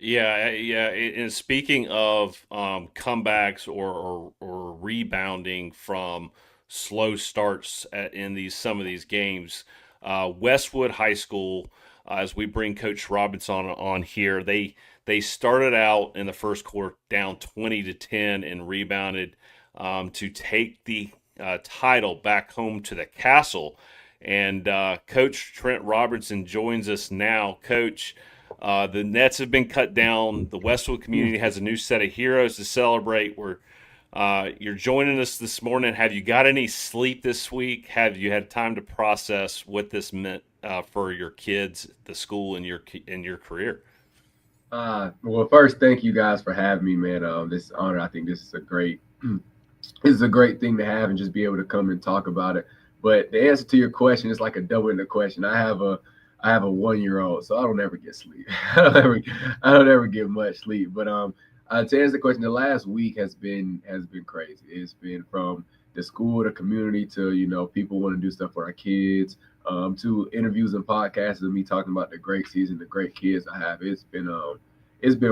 Yeah. And speaking of comebacks or rebounding from slow starts in these some of these games, Westwood High School, as we bring Coach Robinson on here, they started out in the first quarter down 20-10 and rebounded to take the title back home to the castle. And Coach Trent Robertson joins us now. Coach, the nets have been cut down. The Westwood community has a new set of heroes to celebrate. You're joining us this morning. Have you got any sleep this week? Have you had time to process what this meant for your kids, the school, and your career? Well, first, thank you guys for having me, man. This honor. I think this is a great, this is a great thing to have and just be able to come and talk about it. But the answer to your question is like a double-ended question. I have a 1 year old, so I don't ever get sleep. I don't ever get much sleep. But to answer the question, the last week has been crazy. It's been from the school, the community, to people want to do stuff for our kids, to interviews and podcasts of me talking about the great season, the great kids I have. It's been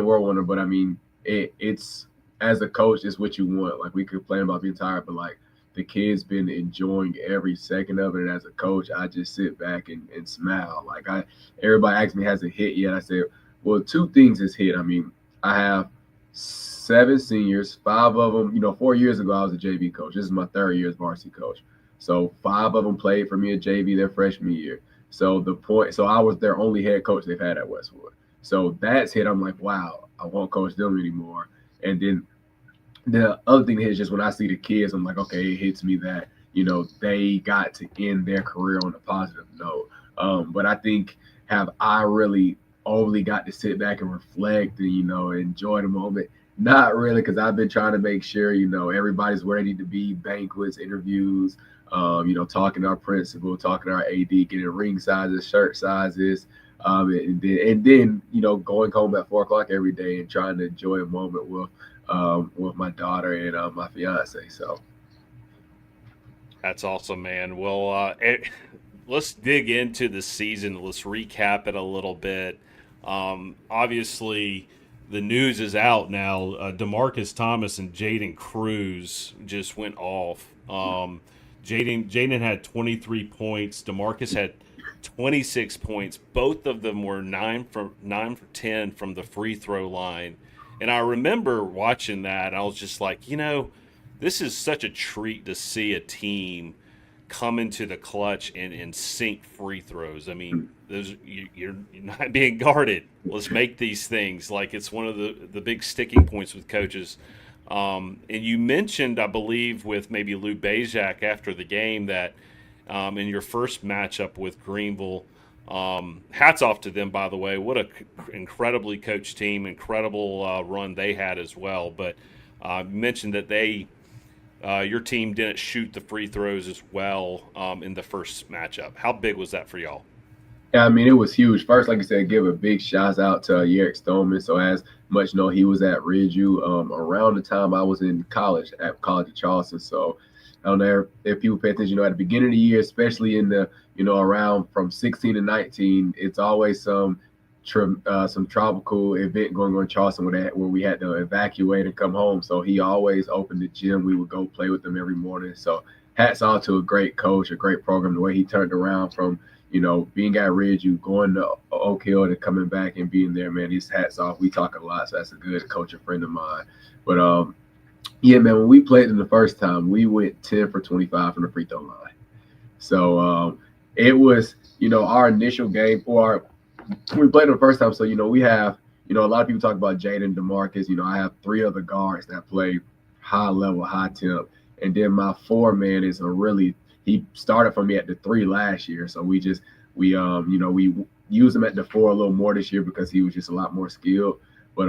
whirlwind, but I mean, it's as a coach, it's what you want. Like we complain about being tired, but like the kids been enjoying every second of it. And as a coach, I just sit back and smile. Everybody asks me, has it hit yet? I said, well, two things has hit. I mean, I have seven seniors, five of them. 4 years ago I was a JV coach. This is my third year as varsity coach. So five of them played for me at JV their freshman year. So I was their only head coach they've had at Westwood. So that's hit. I'm like, wow, I won't coach them anymore. And then the other thing is just when I see the kids, I'm like, okay, it hits me that they got to end their career on a positive note. But I think have I really overly got to sit back and reflect and enjoy the moment? Not really, because I've been trying to make sure everybody's where they need to be, banquets, interviews, talking to our principal, talking to our AD, getting ring sizes, shirt sizes, and then going home at 4 o'clock every day and trying to enjoy a moment with my daughter and my fiance. So That's awesome, man. Well, let's dig into the season. Let's recap it a little bit. Obviously, the news is out now. Demarcus Thomas and Jaden Cruz just went off. Jaden had 23 points. Demarcus had 26 points. Both of them were 9 for 10 from the free throw line. And I remember watching that. I was just like, this is such a treat to see a team come into the clutch and sink free throws. I mean, you're not being guarded. Let's make these things like it's one of the big sticking points with coaches. And you mentioned, I believe, with maybe Lou Bezak after the game that in your first matchup with Greenville, hats off to them, by the way. What a incredibly coached team, incredible run they had as well. But you mentioned that your team didn't shoot the free throws as well in the first matchup. How big was that for y'all? yeah, I mean, it was huge. First, like I said, give a big shout out to Yerrick Stoneman. So as much know, he was at Ridgeview around the time I was in college at College of Charleston. So I don't know if people pay attention, at the beginning of the year, especially in the, around from 16 to 19, it's always some tropical event going on in Charleston where we had to evacuate and come home. So he always opened the gym. We would go play with them every morning. So hats off to a great coach, a great program, the way he turned around from being at Ridgeview, going to Oak Hill, to coming back and being there, man. His hats off. We talk a lot, so that's a good coach, a friend of mine. But yeah, man, when we played them the first time, we went 10 for 25 from the free throw line. So it was, our initial game, or we played them the first time. So we have, a lot of people talk about Jaden Demarcus. I have three other guards that play high level, high temp, and then my four man is a really he started for me at the three last year. So we used him at the four a little more this year because he was just a lot more skilled. But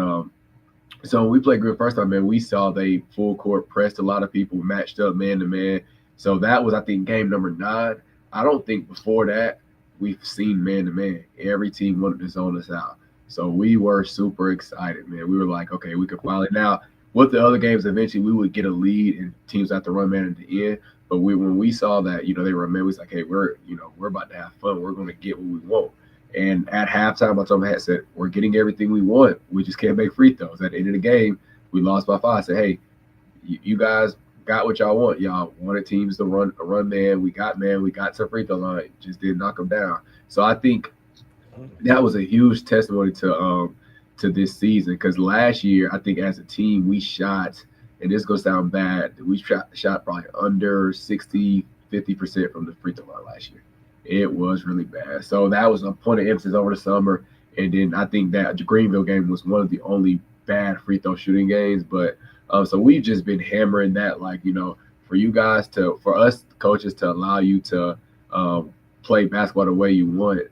so when we played Green first time, man, we saw they full court pressed a lot of people, matched up man to man. So that was, I think, game number 9. I don't think before that we've seen man to man. Every team wanted to zone us out. So we were super excited, man. We were like, okay, we could finally now. With the other games, eventually we would get a lead and teams have to run man at the end. But when we saw that, they were man, we was like, hey, we're about to have fun. We're going to get what we want. And at halftime, I told him, I said, we're getting everything we want. We just can't make free throws. At the end of the game, we lost by 5. I said, hey, you guys got what y'all want. Y'all wanted teams to run man. We got some free throw line. Just didn't knock them down. So I think that was a huge testimony to this season, because last year I think as a team we shot, and this is gonna sound bad, we shot probably under 50% from the free throw line last year. It was really bad. So that was a point of emphasis over the summer. And then I think that the Greenville game was one of the only bad free throw shooting games. But so we've just been hammering that, like, for us coaches to allow you to play basketball the way you want it,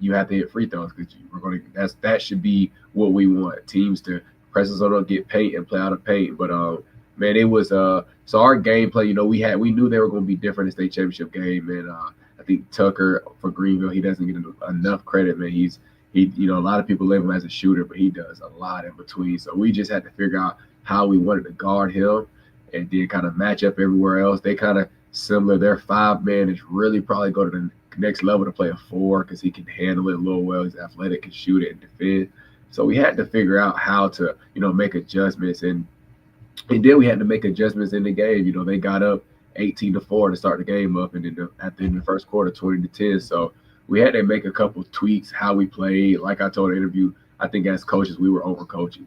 you have to hit free throws, because that should be what we want. Teams to press us on, get paint and play out of paint. But man, it was so our gameplay, we knew they were going to be different in the state championship game. And I think Tucker for Greenville, he doesn't get enough credit, man. A lot of people label him as a shooter, but he does a lot in between. So we just had to figure out how we wanted to guard him and then kind of match up everywhere else. They kind of similar. Their 5-man is really probably go to the next level to play a 4, because he can handle it a little well. He's athletic, can shoot it and defend. So we had to figure out how to, make adjustments. And then we had to make adjustments in the game. They got up 18-4 to start the game up, and then at the end of the first quarter, 20-10. So we had to make a couple of tweaks how we played. Like I told the interview, I think as coaches we were overcoaching.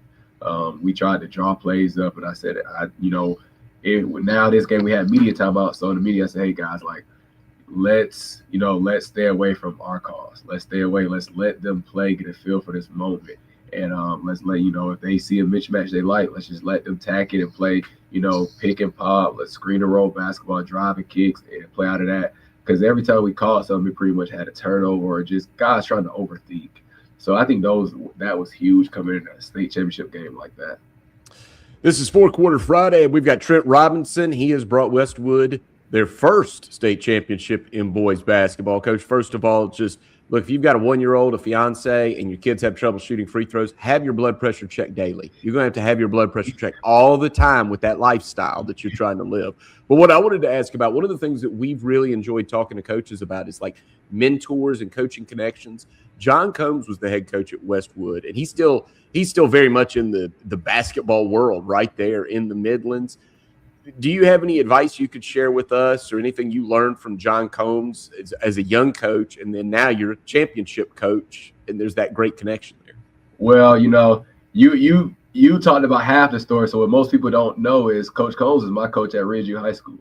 We tried to draw plays up, and I said, now this game we had media timeout. So in the media I said, hey guys, like, let's stay away from our calls. Let's stay away. Let's let them play, get a feel for this moment. And let's let if they see a mismatch they like, let's just let them tack it and play, pick and pop. Let's screen and roll basketball, drive and kicks, and play out of that. Because every time we caught something, we pretty much had a turnover or just guys trying to overthink. So I think that was huge coming in a state championship game like that. This is Fourth Quarter Friday. We've got Trent Robinson. He has brought Westwood their first state championship in boys basketball. Coach, first of all, just look, if you've got a 1-year-old, a fiance, and your kids have trouble shooting free throws, have your blood pressure checked daily. You're going to have your blood pressure checked all the time with that lifestyle that you're trying to live. But what I wanted to ask about, one of the things that we've really enjoyed talking to coaches about is like mentors and coaching connections. John Combs was the head coach at Westwood, and he's still very much in the basketball world right there in the Midlands. Do you have any advice you could share with us, or anything you learned from John Combs as a young coach, and then now you're a championship coach, and there's that great connection there? Well, you talked about half the story. So what most people don't know is Coach Combs is my coach at Ridgeview High School.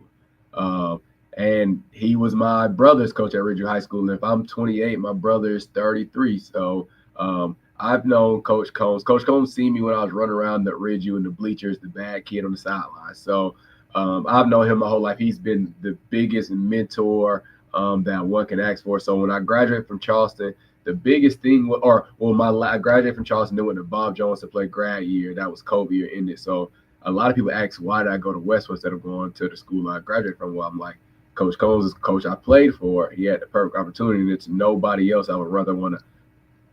And he was my brother's coach at Ridgeview High School. And if I'm 28, my brother is 33. So I've known Coach Combs. Coach Combs seen me when I was running around the Ridgeview in the bleachers, the bad kid on the sideline. So I've known him my whole life. He's been the biggest mentor that one can ask for. So when I graduated from Charleston, the biggest thing, I graduated from Charleston, then went to Bob Jones to play grad year. That was COVID year ended. So a lot of people ask, why did I go to Westwood instead of going to the school I graduated from? Well, I'm like, Coach Combs is the coach I played for. He had the perfect opportunity, and it's nobody else I would rather want to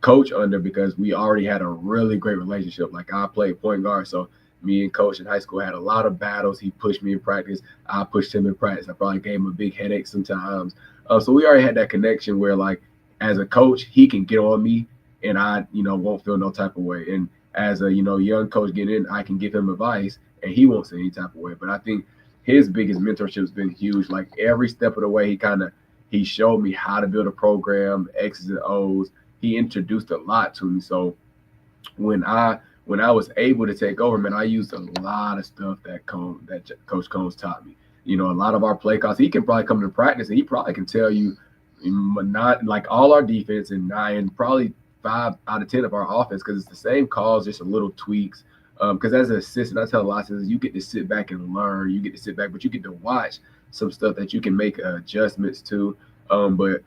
coach under, because we already had a really great relationship. Like, I played point guard, so me and Coach in high school had a lot of battles. He pushed me in practice. I pushed him in practice. I probably gave him a big headache sometimes. So we already had that connection where, like, as a coach, he can get on me and I, won't feel no type of way. And as a, young coach getting in, I can give him advice and he won't say any type of way. But I think his biggest mentorship has been huge. Like, every step of the way, he showed me how to build a program, X's and O's. He introduced a lot to me. So when I was able to take over, man, I used a lot of stuff that Coach Combs taught me. A lot of our play calls, he can probably come to practice and he probably can tell you, not like all our defense and probably 5 out of 10 of our offense, because it's the same calls, just a little tweaks. Because as an assistant, I tell a lot of assistants, you get to sit back and learn. You get to sit back, but you get to watch some stuff that you can make adjustments to. But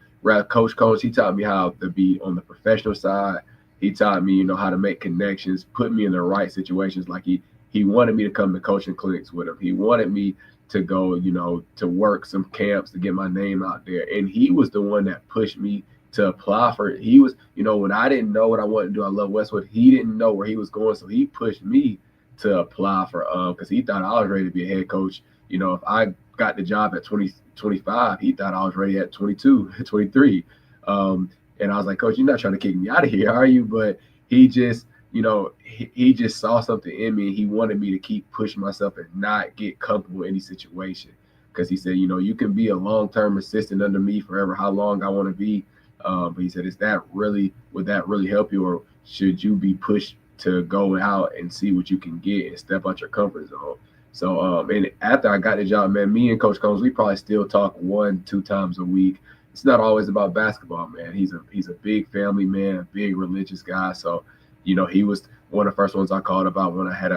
Coach Combs, he taught me how to be on the professional side. He taught me, how to make connections, put me in the right situations. Like, he wanted me to come to coaching clinics with him. He wanted me to go, to work some camps to get my name out there. And he was the one that pushed me to apply for it. He was, when I didn't know what I wanted to do, I love Westwood. He didn't know where he was going. So he pushed me to apply for, because he thought I was ready to be a head coach. If I got the job at 25, he thought I was ready at 22, 23. And I was like, Coach, you're not trying to kick me out of here, are you? But he just, he just saw something in me. He wanted me to keep pushing myself and not get comfortable in any situation. Because he said, you can be a long-term assistant under me forever, how long I want to be. But he said, would that really help you? Or should you be pushed to go out and see what you can get and step out your comfort zone? So, and after I got the job, man, me and Coach Combs, we probably still talk 1-2 times a week. It's not always about basketball, man. He's a big family man, a big religious guy. So, he was one of the first ones I called about when I had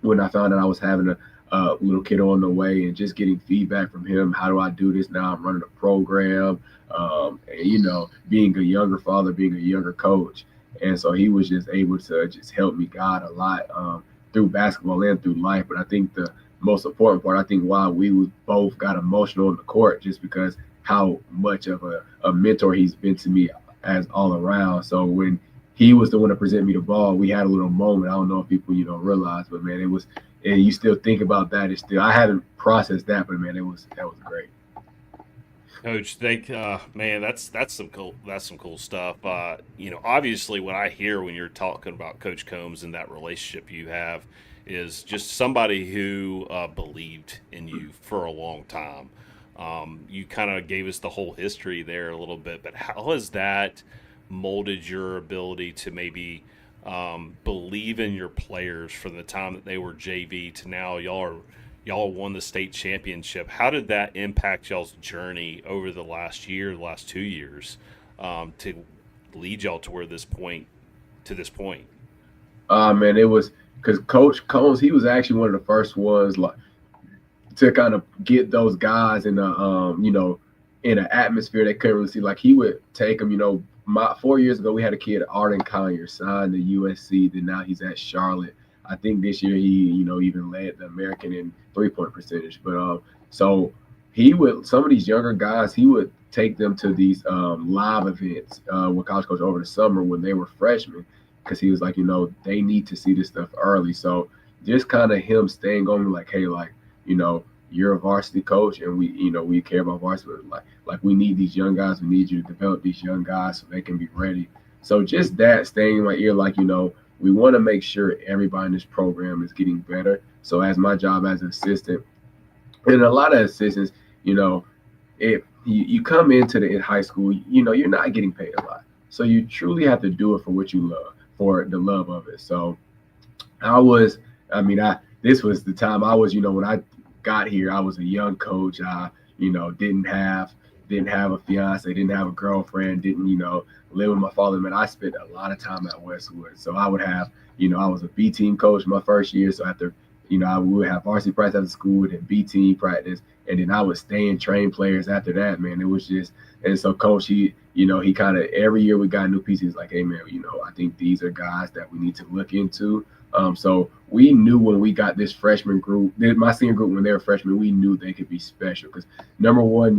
when I found out I was having a little kid on the way, and just getting feedback from him. How do I do this now? I'm running a program, and, being a younger father, being a younger coach. And so he was just able to just help me guide a lot through basketball and through life. But I think the most important part, I think why we both got emotional on the court, just because how much of a mentor he's been to me as all around. So when he was the one to present me the ball, we had a little moment. I don't know if people, realize, but man, it was, and you still think about that. It's still, I haven't processed that, but man, that was great. Coach, man, that's some cool stuff. Obviously, what I hear when you're talking about Coach Combs and that relationship you have is just somebody who believed in you for a long time. You kind of gave us the whole history there a little bit, but how has that molded your ability to maybe believe in your players from the time that they were JV to now y'all won the state championship? How did that impact y'all's journey over the last 2 years, to lead y'all to this point? Man, it was because Coach Combs, he was actually one of the first ones to kind of get those guys in in an atmosphere they couldn't really see. Like, he would take them, 4 years ago, we had a kid, Arden Collier, signed to USC. Then now he's at Charlotte. I think this year he, even led the American in 3-point percentage. But so some of these younger guys, he would take them to these live events with College Coach over the summer when they were freshmen, because he was like, they need to see this stuff early. So just kind of him staying on me, like, hey, like, you're a varsity coach, and we care about varsity. Like we need these young guys. We need you to develop these young guys so they can be ready. So just that staying in my ear, like, we want to make sure everybody in this program is getting better. So as my job as an assistant, and a lot of assistants, if you come into in high school, you're not getting paid a lot. So you truly have to do it for what you love, for the love of it. So this was the time I was, when I got here, I was a young coach. I, didn't have a fiance, didn't have a girlfriend, didn't, live with my father. Man, I spent a lot of time at Westwood. So I would have, I was a B team coach my first year. So after, I would have varsity practice after school, then B team practice, and then I would stay and train players after that, man. It was just, and so Coach, he kind of, every year we got new pieces, like, hey, man, I think these are guys that we need to look into. So we knew when we got this freshman group, my senior group, when they were freshmen, we knew they could be special. Because number one,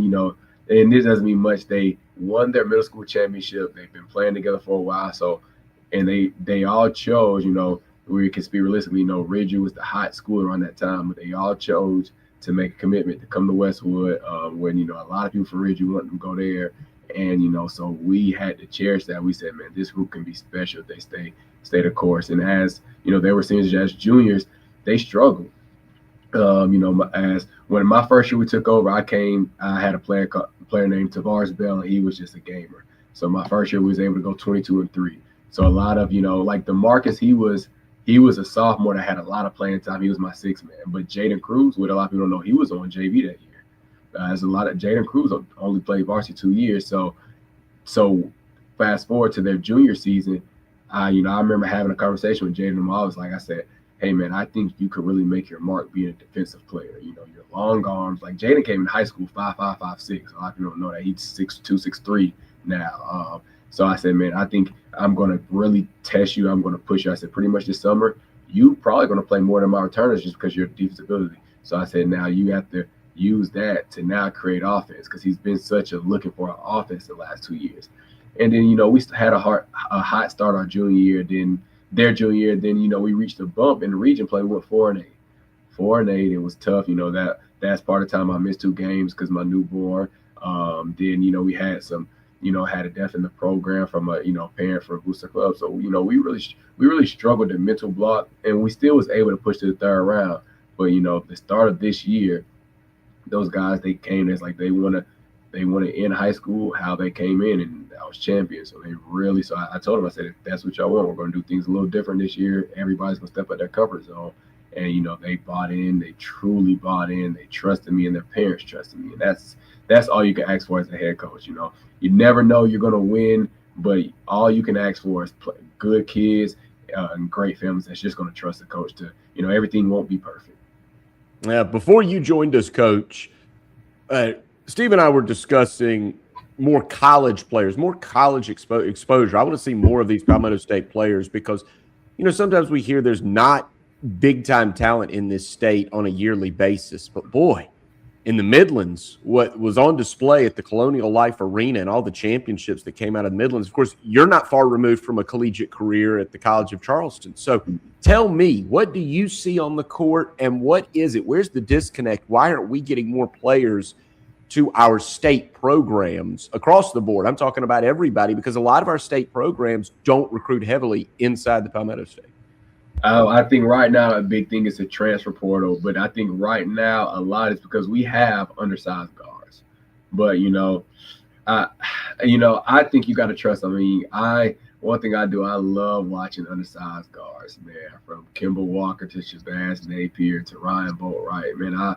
and this doesn't mean much, they won their middle school championship. They've been playing together for a while. So, and they all chose, we can speak realistically, Ridgeview was the hot school around that time, but they all chose to make a commitment to come to Westwood, when, a lot of people from Ridgeview wanted to go there. And, so we had to cherish that. We said, man, this group can be special if they stay the course. And as, they were seniors, as juniors, they struggled. As when my first year we took over, I had a player named Tavares Bell, and he was just a gamer. So my first year we was able to go 22-3. So a lot of, like DeMarcus, he was a sophomore that had a lot of playing time. He was my sixth man. But Jaden Cruz, what a lot of people don't know, he was on JV that year. As a lot of Jaden Cruz only played varsity 2 years. So fast forward to their junior season, I remember having a conversation with Jaden, and I was like, I said, hey, man, I think you could really make your mark being a defensive player. Your long arms. Like, Jaden came in high school 5'5", 5'6". A lot of people don't know that. He's 6'2", 6'3" now. So I said, man, I think I'm going to really test you. I'm going to push you. I said, pretty much this summer, you probably going to play more than my returners just because of your defensive ability. So I said, now you have to use that to now create offense, because he's been such a looking for an offense the last 2 years. And then, we had a hot start our junior year. Then their junior year, then, we reached a bump in the region play. We went 4-8. 4-8. It was tough. That's part of the time I missed 2 games because my newborn. Then, we had some had a death in the program from a parent for a booster club. So we really struggled the mental block, and we still was able to push to the third round. But the start of this year, those guys, they came as like they want to end high school how they came in, and I was champion. So they really, so I told them, I said, if that's what y'all want, we're going to do things a little different this year. Everybody's going to step out their comfort zone. And they bought in. They truly bought in. They trusted me, and their parents trusted me. And that's all you can ask for as a head coach. You never know you're going to win, but all you can ask for is good kids and great families that's just going to trust the coach to, everything won't be perfect. Yeah, before you joined us, Coach, Steve and I were discussing more college players, more college exposure. I want to see more of these Palmetto State players because, sometimes we hear there's not big-time talent in this state on a yearly basis. But, boy, in the Midlands, what was on display at the Colonial Life Arena and all the championships that came out of the Midlands, of course, you're not far removed from a collegiate career at the College of Charleston. So tell me, what do you see on the court, and what is it? Where's the disconnect? Why aren't we getting more players to our state programs across the board? I'm talking about everybody, because a lot of our state programs don't recruit heavily inside the Palmetto State. I think right now a big thing is the transfer portal, but I think right now a lot is because we have undersized guards. But I think you got to trust. One thing I do, I love watching undersized guards, man. From Kimball Walker to Shabazz Napier to Ryan Boatwright, man.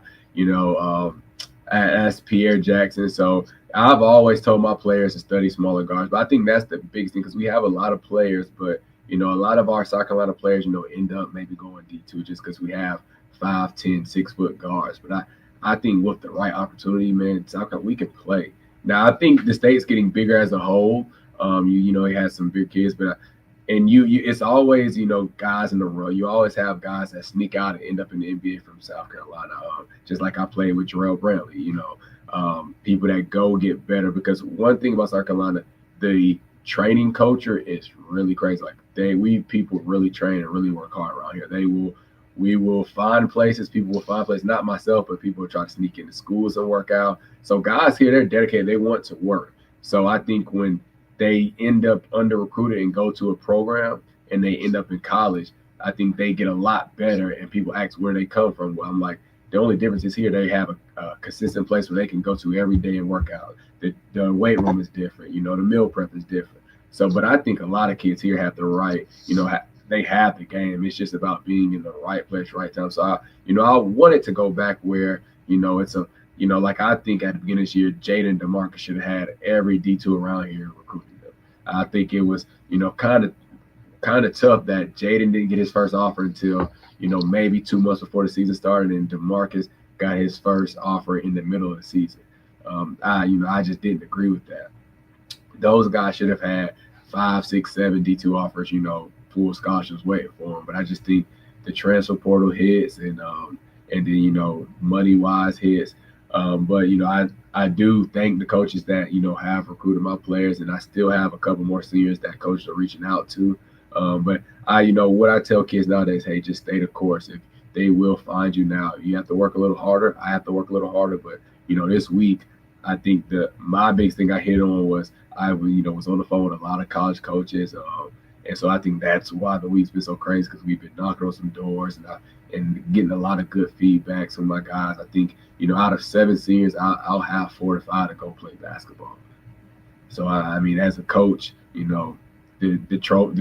That's Pierre Jackson. So I've always told my players to study smaller guards, but I think that's the biggest thing because we have a lot of players, but a lot of our South Carolina players, end up maybe going D2 just because we have 5'10", 6-foot guards. But I think with the right opportunity, man, South Carolina, we can play. Now, I think the state's getting bigger as a whole. He has some big kids, but it's always, guys in the row. You always have guys that sneak out and end up in the NBA from South Carolina. Just like I played with Jarrell Brantley, people that go get better. Because one thing about South Carolina, the training culture is really crazy. Like people really train and really work hard around here. We will find places. People will find places. Not myself, but people will try to sneak into schools and work out. So guys here, they're dedicated. They want to work. So I think when they end up under recruited and go to a program and they end up in college, I think they get a lot better. And people ask where they come from. Well, I'm like, the only difference is here they have a consistent place where they can go to every day and work out. The weight room is different. The meal prep is different. So, but I think a lot of kids here have the right, they have the game. It's just about being in the right place, right time. So, I wanted to go back where, it's a, like I think at the beginning of this year, Jaden DeMarcus should have had every D2 around here recruiting them. I think it was, kind of tough that Jaden didn't get his first offer until, maybe 2 months before the season started, and DeMarcus got his first offer in the middle of the season. I just didn't agree with that. Those guys should have had 5, 6, 7 D2 offers, full scholarships waiting for them. But I just think the transfer portal hits and then, money wise hits. But I do thank the coaches that, have recruited my players, and I still have a couple more seniors that coaches are reaching out to. But what I tell kids nowadays, hey, just stay the course. If they will find you now, you have to work a little harder. I have to work a little harder, but this week, I think my biggest thing I hit on was I was on the phone with a lot of college coaches, and so I think that's why the week's been so crazy, because we've been knocking on some doors and getting a lot of good feedback from my guys. I think out of 7 seniors, I'll have 4 to 5 to go play basketball. So as a coach, the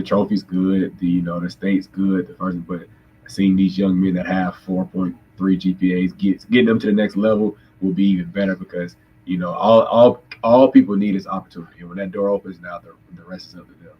trophy's good, the state's good, but seeing these young men that have 4.3 GPAs getting them to the next level will be even better, because all people need is opportunity. And when that door opens, now the rest is up to them.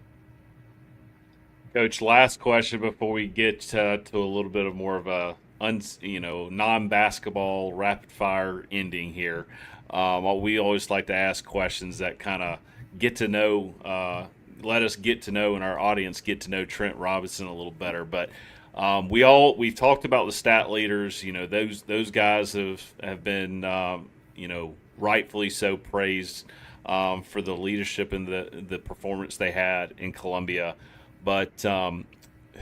Coach, last question before we get to a little bit of more of a non-basketball rapid fire ending here. We always like to ask questions that kind of get to know, let us get to know, and our audience get to know Trent Robinson a little better. But we've talked about the stat leaders. Those guys have been rightfully so praised for the leadership and the performance they had in Columbia. But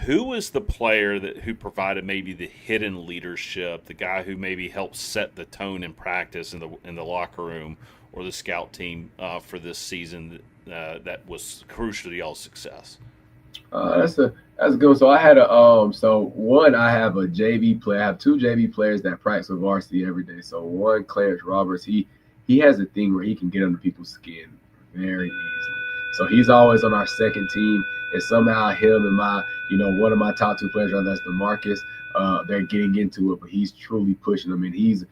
who was the player who provided maybe the hidden leadership, the guy who maybe helped set the tone in practice in the locker room, or the scout team for this season that was crucial to y'all's success? That's a good one. So I had I have a JV player. I have two JV players that practice with varsity every day. So one, Clarence Roberts, he has a thing where he can get under people's skin very easily. So he's always on our second team, and somehow him and one of my top two players, that's DeMarcus, they're getting into it, but he's truly pushing them, and he's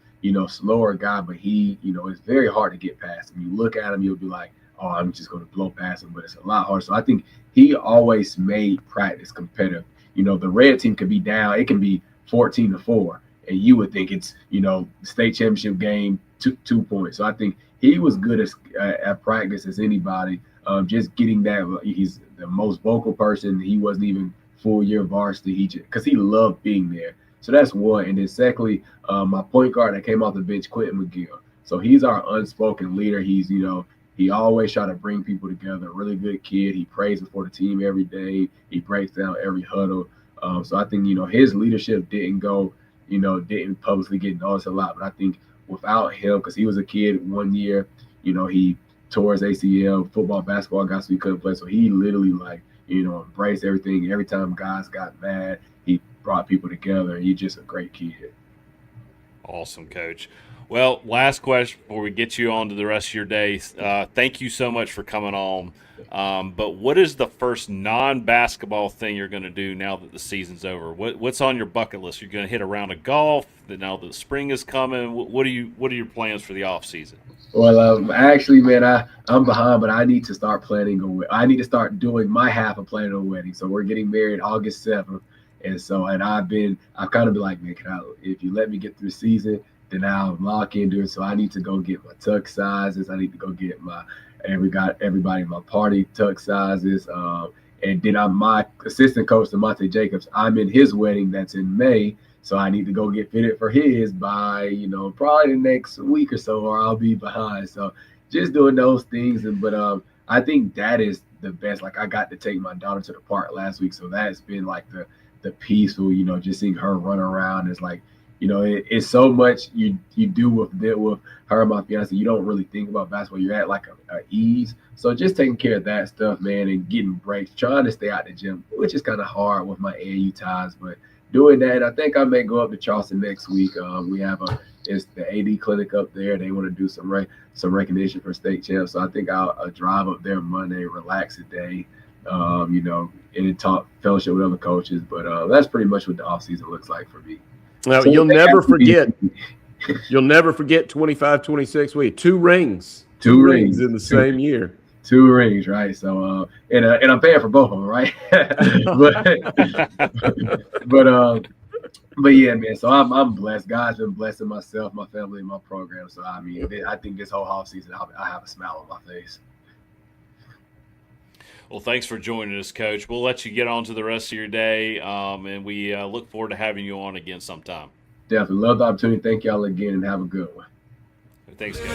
slower guy, but it's very hard to get past him. You look at him, you'll be like, oh, I'm just going to blow past him, but it's a lot harder. So I think he always made practice competitive. The red team could be down. It can be 14-4, and you would think it's, state championship game, 2 points. So I think he was good at practice as anybody. Just getting that, he's the most vocal person. He wasn't even full year varsity, because he loved being there. So that's one. And then secondly, my point guard that came off the bench, Quentin McGill. So he's our unspoken leader. He's, he always try to bring people together. Really good kid. He prays before the team every day. He breaks down every huddle. So I think, his leadership didn't publicly get noticed a lot. But I think without him, because he was a kid one year, he tore his ACL, football, basketball guys, so he couldn't play. So he literally embraced everything. Every time guys got mad, he brought people together. He's just a great kid. Awesome, Coach. Well, last question before we get you on to the rest of your day. Thank you so much for coming on. But what is the first non-basketball thing you're going to do now that the season's over? What's on your bucket list? You're going to hit a round of golf. Now that the spring is coming. What are your plans for the off season? Well, actually, man, I'm behind, but I need to start planning. I need to start doing my half of planning a wedding. So we're getting married August 7th, and I've kind of been like, man, if you let me get through the season, then I'll lock into it. So I need to go get my tux sizes. I need to go get everybody in my party tux sizes. And then my assistant coach, Demonte Jacobs, I'm in his wedding that's in May. So I need to go get fitted for his by, probably the next week or so, or I'll be behind. So just doing those things. But I think that is the best. Like, I got to take my daughter to the park last week. So that's been like the peaceful, just seeing her run around is like, it's so much you do with her and my fiance. You don't really think about basketball. You're at like a ease. So just taking care of that stuff, man, and getting breaks, trying to stay out the gym, which is kind of hard with my AAU ties, but doing that. I think I may go up to Charleston next week. We have it's the AD clinic up there. They want to do some recognition for state champs. So I think I'll drive up there Monday, relax a day, and talk fellowship with other coaches. But that's pretty much what the off season looks like for me. Now, so you'll never forget 25-26. We had two rings in the same year. 2 rings, right? So, and I'm paying for both of them, right? but yeah, man. So I'm blessed. God's been blessing myself, my family, and my program. So I think this whole off season, I have a smile on my face. Well, thanks for joining us, Coach. We'll let you get on to the rest of your day, and we look forward to having you on again sometime. Definitely love the opportunity. Thank y'all again, and have a good one. Thanks, Coach.